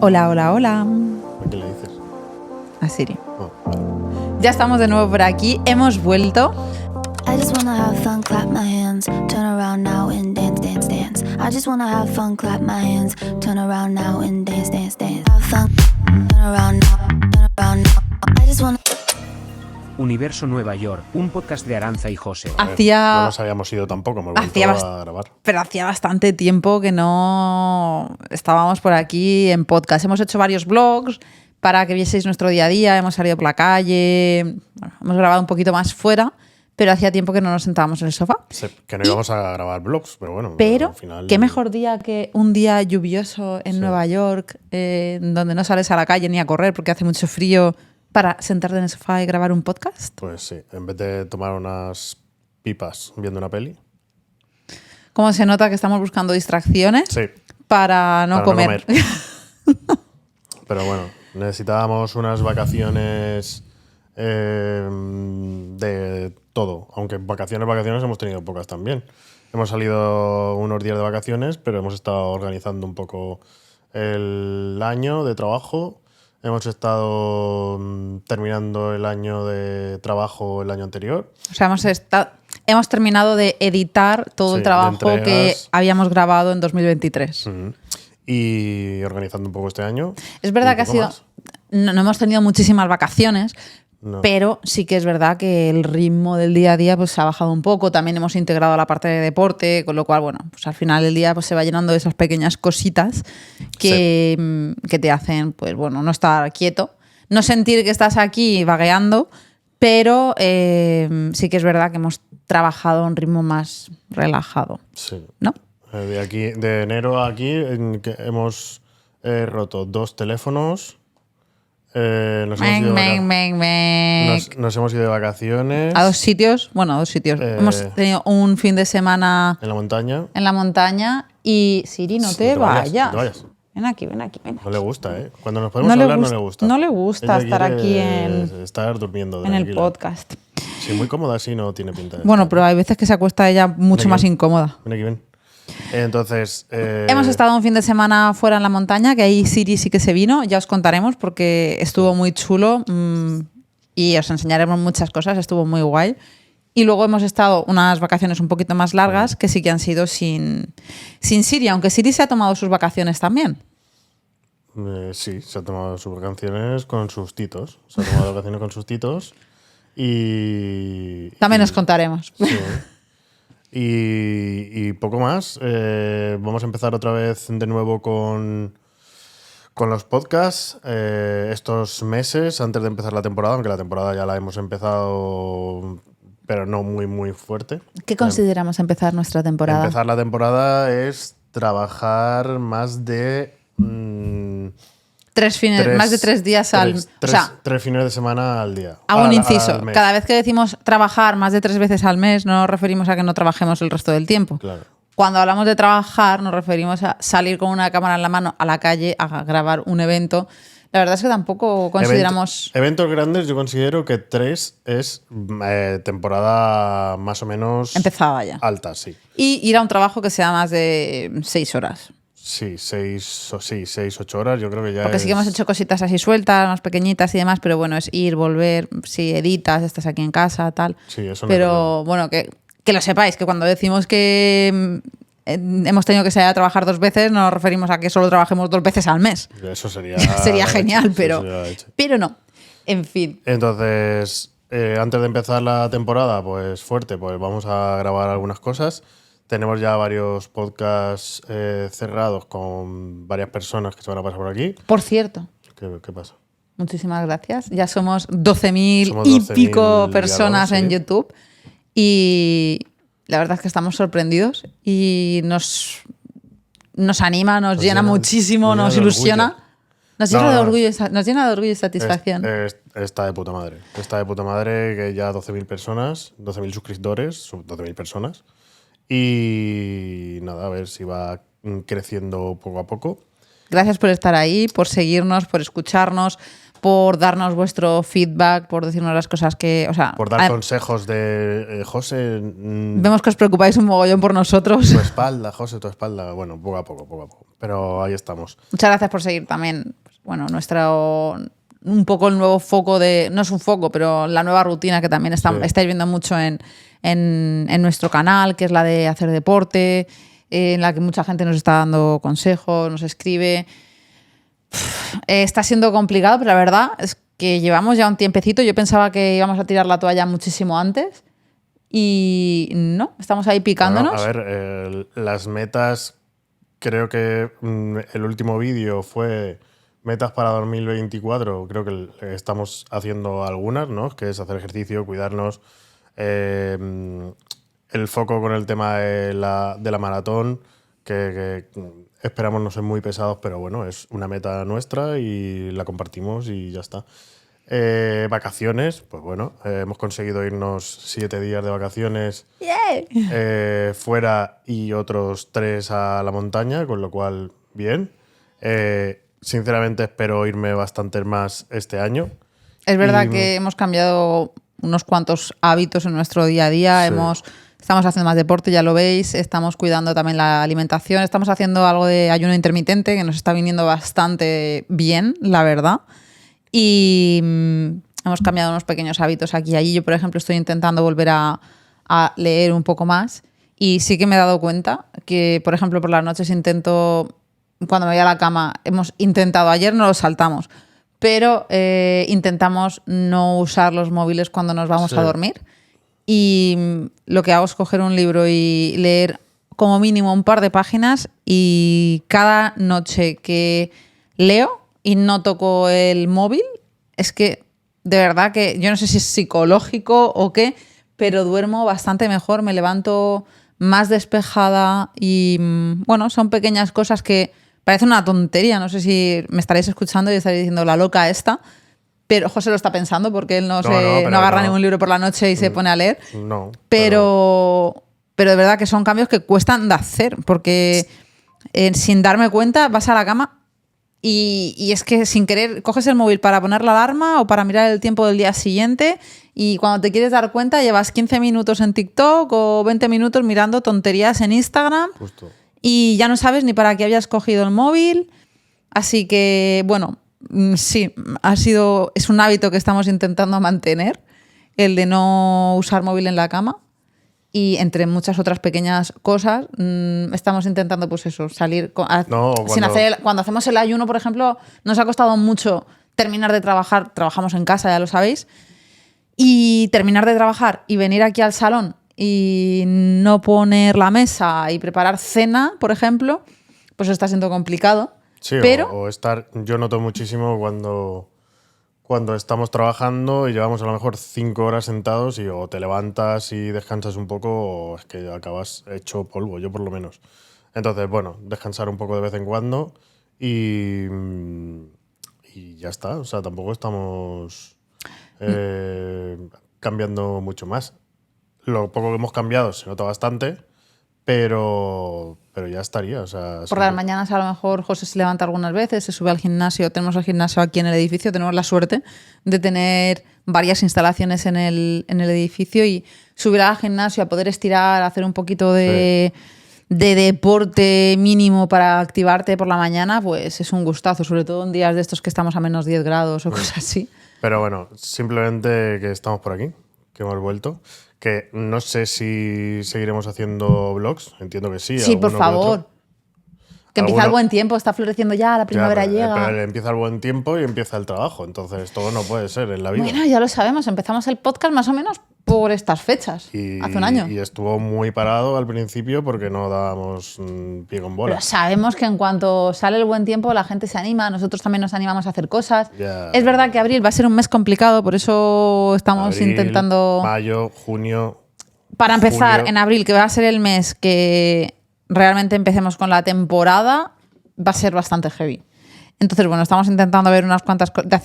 Hola, hola, hola. ¿A quién le dices? A Siri. Oh, vale. Ya estamos de nuevo por aquí. Hemos vuelto. I just wanna have fun, clap my hands, turn around now and dance, dance, dance. I just wanna have fun, clap my hands, turn around now and dance, dance, dance. Have fun, turn around now, turn around now. I just wanna. Universo Nueva York, un podcast de Aranza y José. A ver, Hacía- no nos habíamos ido tampoco, hemos vuelto hacía a grabar. Pero hacía bastante tiempo que no estábamos por aquí en podcast. Hemos hecho varios vlogs para que vieseis nuestro día a día. Hemos salido por la calle. Bueno, hemos grabado un poquito más fuera, pero hacía tiempo que no nos sentábamos en el sofá. Sí, que no íbamos a grabar vlogs, pero bueno. Pero al final, qué mejor día que un día lluvioso en Sí. Nueva York, donde no sales a la calle ni a correr porque hace mucho frío, para sentarte en el sofá y grabar un podcast. Pues sí, en vez de tomar unas pipas viendo una peli. ¿Cómo se nota que estamos buscando distracciones Sí, para no para comer? Pero bueno, necesitábamos unas vacaciones de todo. Aunque vacaciones hemos tenido pocas también. Hemos salido unos días de vacaciones, pero hemos estado organizando un poco el año de trabajo. Hemos estado terminando el año de trabajo el año anterior. O sea, hemos terminado de editar todo Sí, el de trabajo que entregas. habíamos grabado en 2023. Y organizando un poco este año. Es verdad Y que ha poco sido... más. No hemos tenido muchísimas vacaciones, No. pero sí que es verdad que el ritmo del día a día pues, se ha bajado un poco. También hemos integrado la parte de deporte, con lo cual, bueno, pues al final del día pues, se va llenando de esas pequeñas cositas que te hacen, pues bueno, no estar quieto, no sentir que estás aquí vagueando, pero sí que es verdad que hemos trabajado a un ritmo más relajado, Sí. ¿no? De enero a aquí que hemos roto 2 teléfonos. Nos hemos ido nos hemos ido de vacaciones A 2 sitios, bueno, a 2 sitios. Hemos tenido un fin de semana en la montaña. en la montaña y Siri, no Sí, te vayas. no te vayas. Ven aquí, ven aquí, ven aquí. No le gusta, ¿eh? Cuando nos podemos hablar no le gusta. No le gusta Ella estar quiere aquí en estar durmiendo el tranquila. podcast. Sí, muy cómoda así no tiene pinta de Bueno, estar. pero hay veces que se acuesta ella mucho Ven más aquí. incómoda. Ven aquí, ven. Entonces... Hemos estado un fin de semana fuera en la montaña, que ahí Siri sí que se vino, ya os contaremos porque estuvo muy chulo y os enseñaremos muchas cosas, estuvo muy guay. Y luego hemos estado unas vacaciones un poquito más largas que sí que han sido sin Siri, aunque Siri se ha tomado sus vacaciones también. sí, se ha tomado sus vacaciones con sus titos. Se ha tomado vacaciones con sus titos y... También y- os contaremos. Sí. Y poco más. Vamos a empezar otra vez de nuevo con los podcasts. Estos meses, antes de empezar la temporada, aunque la temporada ya la hemos empezado, pero no muy, muy fuerte. ¿Qué consideramos empezar nuestra temporada? Empezar la temporada es trabajar más de... Más de 3 días al... o sea, 3 fines de semana al día. hago un inciso. al mes. Cada vez que decimos trabajar más de 3 veces al mes, no nos referimos a que no trabajemos el resto del tiempo. Claro. Cuando hablamos de trabajar, nos referimos a salir con una cámara en la mano a la calle a grabar un evento. La verdad es que tampoco consideramos... Eventos grandes, yo considero que 3 es temporada más o menos Empezada ya. alta, sí. Y ir a un trabajo que sea más de 6 horas. Sí, 6, 8 horas, yo creo que ya Porque sí que hemos hecho cositas así sueltas, más pequeñitas y demás, pero bueno, es ir, volver, si editas, estás aquí en casa, tal. Sí, eso no es Pero bueno, que lo sepáis, que cuando decimos que hemos tenido que salir a trabajar 2 veces, no nos referimos a que solo trabajemos 2 veces al mes. Eso sería... Sería genial, eso pero, sería leche. pero no. En fin. Entonces, antes de empezar la temporada, pues fuerte, pues vamos a grabar algunas cosas. Tenemos ya varios podcasts cerrados con varias personas que se van a pasar por aquí. Por cierto, ¿Qué pasa? muchísimas gracias. Ya somos 12.000 Somos y 12.000 pico y personas algo, en sí. YouTube. Y la verdad es que estamos sorprendidos y nos anima, nos llena muchísimo, nos nos llena de ilusiona. orgullo. Nos llena de No. orgullo, nos llena de orgullo y satisfacción. Está de puta madre. Está de puta madre que ya 12.000 personas, 12.000 suscriptores, 12.000 personas. Y nada, a ver si va creciendo poco a poco. Gracias por estar ahí, por seguirnos, por escucharnos, por darnos vuestro feedback, por decirnos las cosas que... O sea, Por dar consejos de José. Vemos que os preocupáis un mogollón por nosotros. Tu espalda, José, tu espalda. Bueno, poco a poco. Pero ahí estamos. Muchas gracias por seguir también, pues, bueno, un poco el nuevo foco de... No es un foco, pero la nueva rutina que también estáis viendo mucho en nuestro canal, que es la de hacer deporte, en la que mucha gente nos está dando consejos, nos escribe. Está siendo complicado, pero la verdad es que llevamos ya un tiempecito. Yo pensaba que íbamos a tirar la toalla muchísimo antes y no, estamos ahí picándonos. Bueno, a ver, las metas, creo que el último vídeo fue metas para 2024. Creo que estamos haciendo algunas, ¿no? Que es hacer ejercicio, cuidarnos. El foco con el tema de la maratón, que esperamos no ser muy pesados, pero bueno, es una meta nuestra y la compartimos y ya está. Vacaciones, pues bueno, hemos conseguido irnos 7 días de vacaciones fuera y otros 3 a la montaña, con lo cual, bien. Sinceramente espero irme bastante más este año. Es verdad que hemos cambiado unos cuantos hábitos en nuestro día a día, Sí. Estamos haciendo más deporte, ya lo veis, estamos cuidando también la alimentación, estamos haciendo algo de ayuno intermitente que nos está viniendo bastante bien, la verdad. Y hemos cambiado unos pequeños hábitos aquí y allí. Yo, por ejemplo, estoy intentando volver a leer un poco más y sí que me he dado cuenta que, por ejemplo, por las noches cuando me voy a la cama, hemos intentado, ayer no lo saltamos, pero intentamos no usar los móviles cuando nos vamos a dormir. Y lo que hago es coger un libro y leer como mínimo un par de páginas, y cada noche que leo y no toco el móvil, es que de verdad que yo no sé si es psicológico o qué, pero duermo bastante mejor, me levanto más despejada y bueno, son pequeñas cosas que parecen una tontería. No sé si me estaréis escuchando y estaréis diciendo la loca esta. Pero José lo está pensando porque él no agarra ningún libro por la noche y se pone a leer. No. Pero de verdad que son cambios que cuestan de hacer, porque sin darme cuenta vas a la cama y es que sin querer coges el móvil para poner la alarma o para mirar el tiempo del día siguiente, y cuando te quieres dar cuenta llevas 15 minutos en TikTok o 20 minutos mirando tonterías en Instagram. Justo. Y ya no sabes ni para qué habías cogido el móvil. Así que, bueno... Sí, es un hábito que estamos intentando mantener, el de no usar móvil en la cama, y entre muchas otras pequeñas cosas estamos intentando, pues eso, salir cuando hacemos el ayuno, por ejemplo, nos ha costado mucho terminar de trabajar, trabajamos en casa, ya lo sabéis, y terminar de trabajar y venir aquí al salón y no poner la mesa y preparar cena, por ejemplo, pues está siendo complicado. Sí, pero o estar. Yo noto muchísimo cuando estamos trabajando y llevamos a lo mejor 5 horas sentados y o te levantas y descansas un poco o es que acabas hecho polvo, yo por lo menos. Entonces, bueno, descansar un poco de vez en cuando y ya está. O sea, tampoco estamos cambiando mucho más. Lo poco que hemos cambiado se nota bastante, pero ya estaría. O sea, por las mañanas a lo mejor José se levanta algunas veces, se sube al gimnasio. Tenemos el gimnasio aquí en el edificio, tenemos la suerte de tener varias instalaciones en el edificio, y subir al gimnasio a poder estirar, hacer un poquito de deporte mínimo para activarte por la mañana, pues es un gustazo, sobre todo en días de estos que estamos a menos 10 grados o cosas así. Pero bueno, simplemente que estamos por aquí, que hemos vuelto. Que no sé si seguiremos haciendo vlogs, entiendo que sí. Sí, por favor. Que empieza el buen tiempo, está floreciendo ya, la primavera llega. Pero empieza el buen tiempo y empieza el trabajo, entonces todo no puede ser en la vida. Bueno, ya lo sabemos, empezamos el podcast más o menos por estas fechas, hace un año. Y estuvo muy parado al principio porque no dábamos pie con bola. Pero sabemos que en cuanto sale el buen tiempo la gente se anima, nosotros también nos animamos a hacer cosas. Ya. Es verdad que abril va a ser un mes complicado, por eso estamos intentando... Mayo, junio... Para empezar, julio. en abril, que va a ser el mes que realmente empecemos con la temporada, va a ser bastante heavy. Entonces, bueno, estamos intentando hacer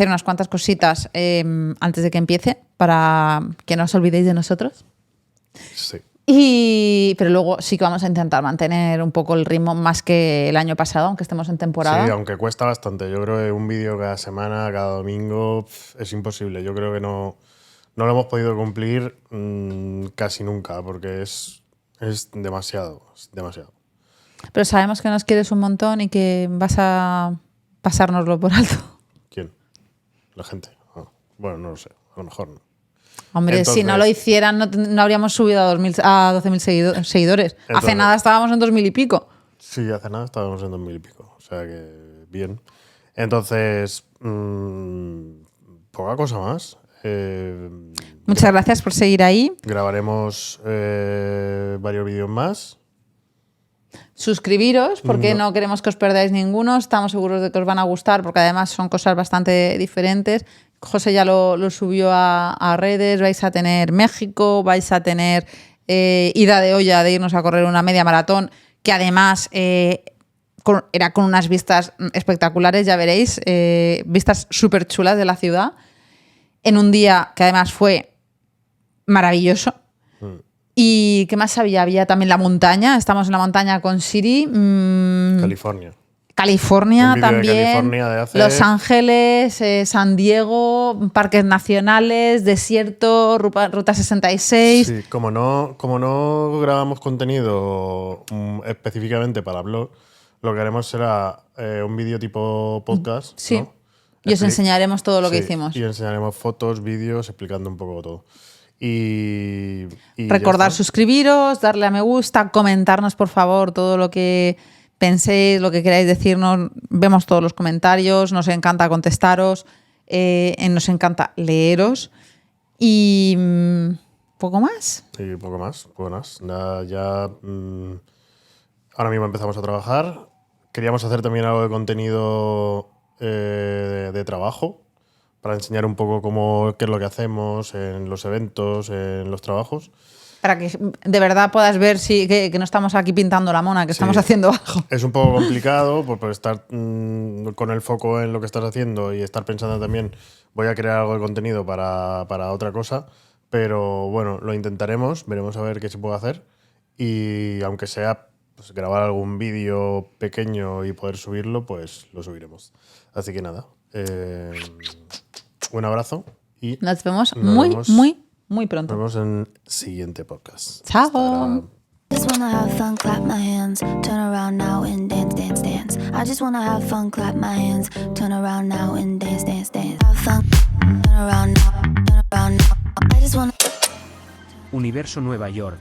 unas cuantas cositas antes de que empiece, para que no os olvidéis de nosotros. Sí. Pero luego sí que vamos a intentar mantener un poco el ritmo más que el año pasado, aunque estemos en temporada. Sí, aunque cuesta bastante. Yo creo que un vídeo cada semana, cada domingo, es imposible. Yo creo que no lo hemos podido cumplir casi nunca, porque es demasiado, es demasiado. Pero sabemos que nos quieres un montón y que vas a pasárnoslo por alto. ¿Quién? La gente. Ah, bueno, no lo sé. A lo mejor no. Hombre, Entonces, si no lo hicieran, no habríamos subido a 12.000 seguidores. Hace Entonces, nada estábamos en 2.000 y pico. Sí, hace nada estábamos en 2000 y pico. O sea que bien. Entonces, poca cosa más. Muchas gracias por seguir ahí. Grabaremos varios vídeos más. Suscribiros, porque no queremos que os perdáis ninguno. Estamos seguros de que os van a gustar, porque además son cosas bastante diferentes. José ya lo subió a redes. Vais a tener México, vais a tener ida de olla de irnos a correr una media maratón, que además era con unas vistas espectaculares, ya veréis, vistas súper chulas de la ciudad, en un día que además fue maravilloso. ¿Y qué más había? Había también la montaña. Estamos en la montaña con Siri. California. California Un vídeo de también. California de hace- Los Ángeles, San Diego, parques nacionales, desierto, ruta 66. Sí, como no grabamos contenido específicamente para blog, lo que haremos será un vídeo tipo podcast. Sí. ¿no? Y os enseñaremos todo lo que Sí, hicimos. Y enseñaremos fotos, vídeos, explicando un poco todo. Y Recordar ya está. suscribiros, darle a me gusta, comentarnos por favor todo lo que penséis, lo que queráis decirnos. Vemos todos los comentarios, nos encanta contestaros, nos encanta leeros y poco más. Y poco más. Buenas. Ahora mismo empezamos a trabajar. Queríamos hacer también algo de contenido de trabajo, para enseñar un poco qué es lo que hacemos en los eventos, en los trabajos. Para que de verdad puedas ver que no estamos aquí pintando la mona, que estamos haciendo algo. Es un poco complicado por estar con el foco en lo que estás haciendo y estar pensando también, voy a crear algo de contenido para otra cosa, pero bueno, lo intentaremos, veremos a ver qué se puede hacer y aunque sea pues, grabar algún vídeo pequeño y poder subirlo, pues lo subiremos. Así que nada, un abrazo y Nos vemos vemos. muy pronto. nos vemos en el siguiente podcast. Chao. Hasta ahora. Just wanna have fun, clap my hands, turn around now and dance, dance, dance. I just wanna have fun, clap my hands, turn around now and dance, dance, dance. Have fun, turn around now, turn around now. I just wanna. Universo Nueva York.